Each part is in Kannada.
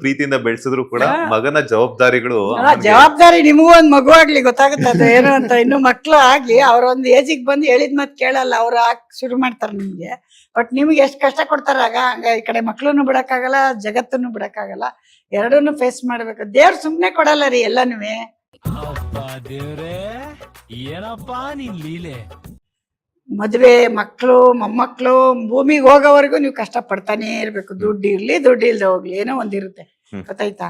ಪ್ರೀತಿಯಿಂದ ಬೆಳೆಸಿದ್ರು ಕೂಡ ಮಗನ ಜವಾಬ್ದಾರಿಗಳು ಜವಾಬ್ದಾರಿ ನಿಮಗೂ ಒಂದ್ ಮಗು ಆಗ್ಲಿ ಗೊತ್ತಾಗುತ್ತೆ ಏನು ಅಂತ. ಇನ್ನು ಮಕ್ಳು ಆಗಿ ಅವ್ರ ಒಂದ್ ಏಜಿಗೆ ಬಂದು ಹೇಳಿದ್ ಮತ್ ಕೇಳಲ್ಲ, ಅವ್ರು ಶುರು ಮಾಡ್ತಾರೆ ನಿಮ್ಗೆ. ಬಟ್ ನಿಮ್ಗೆ ಎಷ್ಟು ಕಷ್ಟ ಕೊಡ್ತಾರ ಆಗ ಈ ಕಡೆ ಮಕ್ಳನ್ನು ಬಿಡಕ್ಕಾಗಲ್ಲ, ಜಗತ್ತನ್ನು ಬಿಡಕ್ಕಾಗಲ್ಲ, ಎರಡನ್ನು ಫೇಸ್ ಮಾಡ್ಬೇಕು. ದೇವ್ರು ಸುಮ್ನೆ ಕೊಡಲ್ಲ ರೀ ಎಲ್ಲಾನು. ಮದ್ವೆ, ಮಕ್ಳು, ಮೊಮ್ಮಕ್ಳು, ಭೂಮಿಗೆ ಹೋಗೋವರೆಗೂ ನೀವು ಕಷ್ಟ ಪಡ್ತಾನೆ ಇರ್ಬೇಕು. ದುಡ್ಡು ಇರ್ಲಿ ದುಡ್ಡು ಇಲ್ದೆ ಹೋಗ್ಲಿ, ಏನೋ ಒಂದಿರುತ್ತೆ, ಗೊತ್ತಾಯ್ತಾ?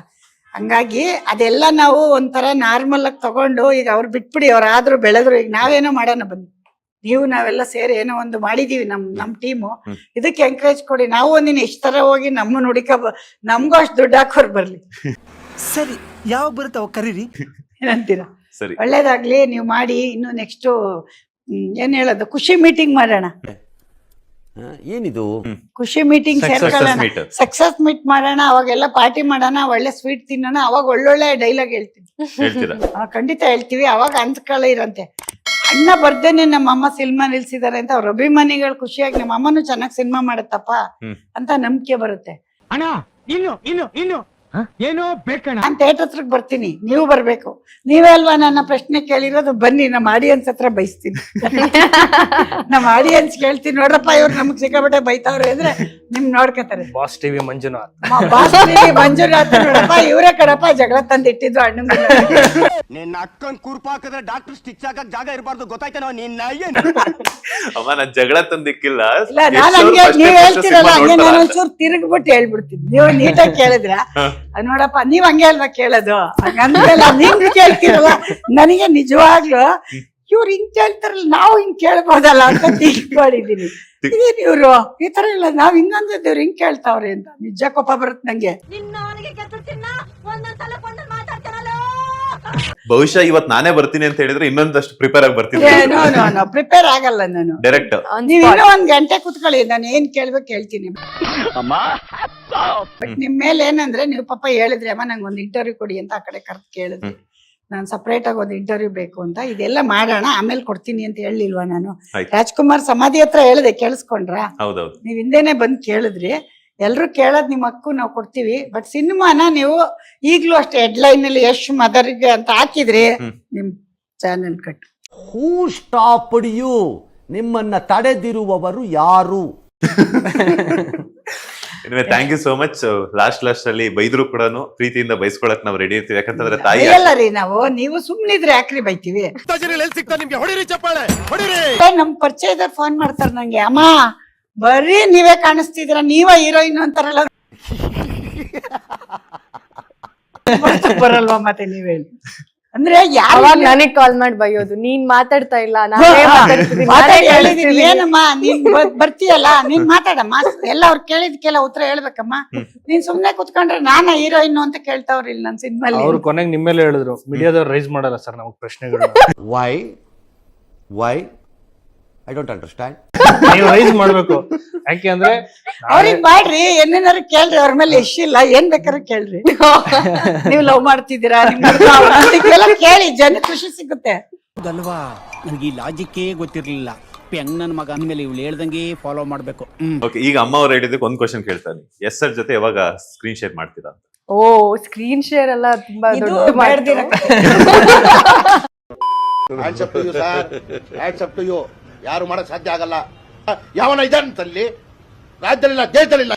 ಹಂಗಾಗಿ ಅದೆಲ್ಲ ನಾವು ಒಂಥರ ನಾರ್ಮಲ್ ಆಗಿ ತಗೊಂಡು ಈಗ ಅವ್ರು ಬಿಟ್ಬಿಡಿ, ಅವ್ರು ಆದ್ರೂ ಬೆಳೆದ್ರು, ಈಗ ನಾವೇನೋ ಮಾಡೋಣ ಬನ್ನಿ, ನೀವು ನಾವೆಲ್ಲ ಸೇರಿ ಏನೋ ಒಂದು ಮಾಡಿದೀವಿ. ನಮ್ ಟೀಮು ಇದಕ್ಕೆ ಎಂಕರೇಜ್ ಕೊಡಿ. ನಾವು ಒಂದಿನ ಇಷ್ಟ ತರ ಹೋಗಿ ನಮ್ಮ ನಮ್ಗೂ ಅಷ್ಟು ದುಡ್ಡು ಹಾಕೋರ್ ಬರ್ಲಿ. ಸರಿ, ಯಾವ ಬರುತ್ತಾವ ಕರೀರಿ, ಏನಂತೀರಾ? ಸರಿ, ಒಳ್ಳೇದಾಗ್ಲಿ, ನೀವು ಮಾಡಿ. ಇನ್ನು ನೆಕ್ಸ್ಟ್ ಏನ್ ಹೇಳೋದು, ಖುಷಿ ಮೀಟಿಂಗ್ ಮಾಡೋಣ. ಏನಿದು ಖುಷಿ ಮೀಟಿಂಗ್ ಸೇರ್ಕೊಳ್ಳೋಣ, ಸಕ್ಸಸ್ ಮೀಟ್ ಮಾಡೋಣ, ಅವಾಗೆಲ್ಲ ಪಾರ್ಟಿ ಮಾಡೋಣ, ಒಳ್ಳೆ ಸ್ವೀಟ್ ತಿನ್ನೋಣ, ಅವಾಗ ಒಳ್ಳೊಳ್ಳೆ ಡೈಲಾಗ್ ಹೇಳ್ತೀನಿ. ಖಂಡಿತ ಹೇಳ್ತೀವಿ. ಅವಾಗ ಅಂತ್ಕೊಳ್ಳ ಇರಂತೆ, ಅಣ್ಣ ಬರ್ದೇನೆ ನಮ್ಮಮ್ಮ ಸಿನಿಮಾ ನಿಲ್ಸಿದಾರೆ ಅಂತ ಅವ್ರ ಅಭಿಮಾನಿಗಳು ಖುಷಿಯಾಗಿ ನಮ್ಮ ಅಮ್ಮನು ಚೆನ್ನಾಗಿ ಸಿನಿಮಾ ಮಾಡತ್ತಪ್ಪ ಅಂತ ನಂಬಿಕೆ ಬರುತ್ತೆ. ಅಣ್ಣ ಇನ್ನು ಇನ್ನು ಇನ್ನು ಏನೋ ಬೇಕಣ್ಣ. ನಾನು ಥಿಯೇಟರ್ ಹತ್ರಕ್ಕೆ ಬರ್ತೀನಿ, ನೀವು ಬರ್ಬೇಕು. ನೀವೇ ಅಲ್ವಾ ನನ್ನ ಪ್ರಶ್ನೆ ಕೇಳಿರೋದು, ಬನ್ನಿ ನಮ್ಮ ಆಡಿಯನ್ಸ್ ಹತ್ರ ಬೈಸ್ತೀನಿ. ನಮ್ಮ ಆಡಿಯನ್ಸ್ ಕೇಳ್ತೀನಿ, ನೋಡ್ರಪ್ಪ ಇವ್ರು ನಮಗ್ ಸಿಕ್ಕಾಬಿಟ್ಟೆ ಬೈತಾವ್ರೆ ಅಂದ್ರೆ ನಿಮ್ ನೋಡ್ಕೊತಾರೆ. Boss TV Manjunath, boss TV Manjunath ನೋಡಪ್ಪ, ಇವರೇ ಕಡಪ್ಪ ಜಗಳ ತಂದಿಟ್ಟಿದ್ದು ಅಣ್ಣಂಗ. ನಿನ್ನ ಅಕ್ಕನ್ ಕುರ್ಪಾಕಿದ್ರೆ ಡಾಕ್ಟರ್ ಸ್ಟಿಚ್ ಹಾಕಕ್ ಜಾಗ ಇರಬಾರ್ದು, ಗೊತ್ತಾಯ್ತೇನೋ ನಿನ್ನ? ಅಮ್ಮ ನಾನ್ ಜಗಳ ತಂದಿಕ್ಕಿಲ್ಲ. ಇಲ್ಲ, ನಾನು ಹಂಗೆ ನೀವ್ ಹೇಳ್ತಿರಲ್ಲ ಹಂಗೆ ನಾನು ಒಂಚೂರು ತಿರುಗ್ಬಿಟ್ಟು ಹೇಳ್ಬಿಡ್ತೀನಿ. ನೀವು ನೀಟಾಗಿ ಕೇಳಿದ್ರ ನೋಡಪ್ಪ, ನೀವ್ ಹಂಗೆ ಅಲ್ವಾ ಕೇಳೋದು, ಹಂಗಂದ್ಮೇಲೆ ನಿಮ್ಗೆ ಕೇಳ್ತಿರಲ್ಲ. ನನಗೆ ನಿಜವಾಗ್ಲು ಇವ್ರು ಹಿಂಗ್ ಕೇಳ್ತಾರಲ್ಲ, ನಾವು ಹಿಂಗ್ ಕೇಳ್ಬೋದಲ್ಲ ಅಂತ ಥಿಂಕ್ ಮಾಡಿದೀನಿ. ಇದೇನ್ ಇವ್ರು ಈ ತರ ಇಲ್ಲ, ನಾವ್ ಹಿಂಗಂದಿದ್ದೇವ್ರು ಹಿಂಗ್ ಕೇಳ್ತಾವ್ರಿ ಅಂತ ನಿಜ ಕೋಪ ಬರುತ್ತೆ ನಂಗೆ. ಬಹುಶಃ ಇವತ್ ನಾನೇ ಬರ್ತೀನಿ ಅಂತ ಹೇಳಿದ್ರೆ ಇನ್ನೊಂದಷ್ಟು ಪ್ರಿಪೇರ್ ಆಗಿ ಬರ್ತೀನಿ. ಪ್ರಿಪೇರ್ ಆಗಲ್ಲ ನಾನು, ಡೈರೆಕ್ಟ್. ನೀವ್ ಇನ್ನೂ ಒಂದ್ ಗಂಟೆ ಕುತ್ಕೊಳ್ಳಿ, ನಾನು ಏನ್ ಕೇಳ್ಬೇಕು ಹೇಳ್ತೀನಿ. ಬಟ್ ನಿಮ್ ಮೇಲೆ ಏನಂದ್ರೆ, ನೀವು ಪಾಪ ಹೇಳಿದ್ರಿ ಅಮ್ಮ ನಂಗೆ ಒಂದು ಇಂಟರ್ವ್ಯೂ ಕೊಡಿ ಅಂತ, ಆ ಕಡೆ ಕರ್ದು ಕೇಳಿದ್ರಿ. ನಾನು ಸಪ್ರೇಟ್ ಆಗಿ ಒಂದು ಇಂಟರ್ವ್ಯೂ ಬೇಕು ಅಂತ, ಇದೆಲ್ಲ ಮಾಡೋಣ ಆಮೇಲೆ ಕೊಡ್ತೀನಿ ಅಂತ ಹೇಳಿಲ್ವಾ ನಾನು? ರಾಜ್ಕುಮಾರ್ ಸಮಾಧಿ ಹತ್ರ ಹೇಳಿದೆ, ಕೇಳಿಸ್ಕೊಂಡ್ರ? ಹೌದೌದು, ನೀವ್ ಹಿಂದೆನೆ ಬಂದ್ ಕೇಳಿದ್ರಿ. ಎಲ್ರು ಕೇಳೋದ್ ನಿಮ್ಮ ಹಕ್ಕು, ನಾವು ಕೊಡ್ತೀವಿ. ಬಟ್ ಸಿನಿಮಾನ ನೀವು ಈಗ್ಲೂ ಅಷ್ಟೇ ಹೆಡ್ಲೈನ್ ಅಲ್ಲಿ ಯಶ್ ಮದರ್ಗೆ ಅಂತ ಹಾಕಿದ್ರಿ, ನಿಮ್ channel cut. Who stopped you? ನಿಮ್ಮನ್ನ ತಡೆದಿರುವವರು ಯಾರು? Thank you so much. Last ಅಲ್ಲಿ ಬೈದ್ರು ಕೂಡ ಪ್ರೀತಿಯಿಂದ ಬೈಸ್ಕೊಳಕ್ ನಾವು ರೆಡಿ ಇರ್ತೀವಿ. ಯಾಕಂತಂದ್ರೆ ತಾಯಿ ಅಲ್ಲ ರೀ, ನಾವು ನೀವು ಸುಮ್ನಿದ್ರೆ ಯಾಕ್ರಿ ಬೈತೀವಿ? ನಮ್ ಪರಿಚಯದವ್ರು ಫೋನ್ ಮಾಡ್ತಾರ ನಂಗೆ, ಅಮ್ಮ ಬರೀ ನೀವೇ ಕಾಣಿಸ್ತಿದ್ರ, ನೀವ ಹೀರೋಯಿನ್ ಅಂತಾರಲ್ಲ, ಬರಲ್ವಾ? ಮತ್ತೆ ನೀವ್ ಹೇಳಿ ಅಂದ್ರೆ ಯಾವಾಗ ನನಗ್ ಕಾಲ್ ಮಾಡಿ ಬೈಯೋದು, ನೀನ್ ಮಾತಾಡ್ತಾ ಇಲ್ಲ, ಏನಮ್ಮ ನೀನ್ ಬರ್ತೀಯಲ್ಲ, ನೀನ್ ಮಾತಾಡಮ್ಮ, ಎಲ್ಲ ಅವ್ರು ಕೇಳಿದ್ಕೆಲ್ಲ ಉತ್ತರ ಹೇಳ್ಬೇಕಮ್ಮ. ನೀನ್ ಸುಮ್ನೆ ಕುತ್ಕೊಂಡ್ರೆ ನಾನ ಹೀರೋಯಿನ್ ಅಂತ ಕೇಳ್ತಾವ್ರಿ ಇಲ್ಲಿ ನನ್ ಸಿನಿಮಾ. ಅವ್ರು ಕೊನೆಗೆ ನಿಮ್ಮೇಲೆ ಹೇಳಿದ್ರು, ಮೀಡಿಯಾದವ್ರು ರೈಸ್ ಮಾಡಲ್ಲ ಸರ್ ನಮಗ್ ಪ್ರಶ್ನೆಗಳು. Why I don't understand. ನೀವು ರೈಸ್ ಮಾಡ್ಬೇಕು, ಯಾಕೆ ಅಂದ್ರೆ ಅವ್ರಿಗೆ ಮಾಡ್ರಿ, ಏನೇನಾರು ಕೇಳ್ರಿ, ಅವ್ರ ಮೇಲೆ ಎಷ್ಟಿಲ್ಲ, ಏನ್ ಬೇಕಾದ್ರೂ ಕೇಳ್ರಿ. ನೀವ್ ಲವ್ ಮಾಡ್ತಿದ್ದೀರಾ ನಿಮ್ಗೆಲ್ಲ ಕೇಳಿ, ಜನ ಖುಷಿ ಸಿಗುತ್ತೆ ಅಲ್ವಾ? ನನ್ಗೆ ಈ ಲಾಜಿಕ್ಕೇ ಗೊತ್ತಿರ್ಲಿಲ್ಲ. ಹೆಂಗ್ ನನ್ ಮಗ ಅಂದ್ಮೇಲೆ ಇವ್ಳು ಹೇಳ್ದಂಗೆ ಫಾಲೋ ಮಾಡ್ಬೇಕು. ಓಕೆ, ಈಗ ಅಮ್ಮ ಅವ್ರು ಹೇಳಿದಕ್ಕೆ ಒಂದ್ ಕ್ವಶನ್ ಕೇಳ್ತಾನೆ, ಎಸ್ ಸರ್ ಜೊತೆ ಯಾವಾಗ ಸ್ಕ್ರೀನ್ ಶೇರ್ ಮಾಡ್ತೀರಾ? ಓ, ಸ್ಕ್ರೀನ್ ಶೇರ್ ಎಲ್ಲ ತುಂಬಾ ದೊಡ್ಡ ಯಾರು ಮಾಡಕ್ ಸಾಧ್ಯ ಆಗಲ್ಲ. ಯಾವನ ಇದಂತಲ್ಲಿ ರಾಜ್ಯದಲ್ಲಿಲ್ಲ, ದೇಶದಲ್ಲಿಲ್ಲ.